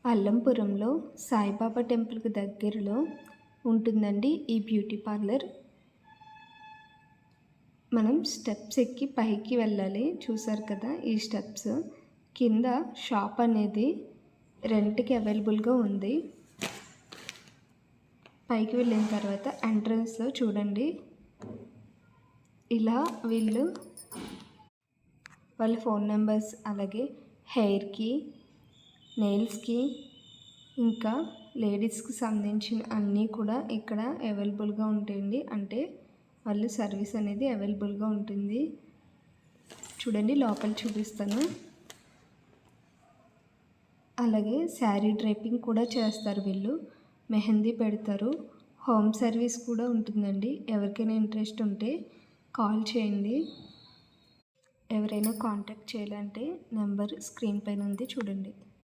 అల్లంపురంలో సాయిబాబా టెంపుల్కి దగ్గరలో ఉంటుందండి ఈ బ్యూటీ పార్లర్. మనం స్టెప్స్ ఎక్కి పైకి వెళ్ళాలి. చూసారు కదా ఈ స్టెప్స్. కింద షాప్ అనేది రెంట్కి అవైలబుల్గా ఉంది. పైకి వెళ్ళిన తర్వాత ఎంట్రన్స్లో చూడండి, ఇలా వాళ్ళ ఫోన్ నెంబర్స్, అలాగే హెయిర్కి, నెయిల్స్కి, ఇంకా లేడీస్కి సంబంధించిన అన్నీ కూడా ఇక్కడ అవైలబుల్గా ఉంటాయండి. అంటే వాళ్ళు సర్వీస్ అనేది అవైలబుల్గా ఉంటుంది. చూడండి, లోపల చూపిస్తాను. అలాగే శారీ డ్రైపింగ్ కూడా చేస్తారు వీళ్ళు. మెహందీ పెడతారు. హోమ్ సర్వీస్ కూడా ఉంటుందండి. ఎవరికైనా ఇంట్రెస్ట్ ఉంటే కాల్ చేయండి. ఎవరైనా కాంటాక్ట్ చేయాలంటే నెంబర్ స్క్రీన్ పైన ఉంది, చూడండి.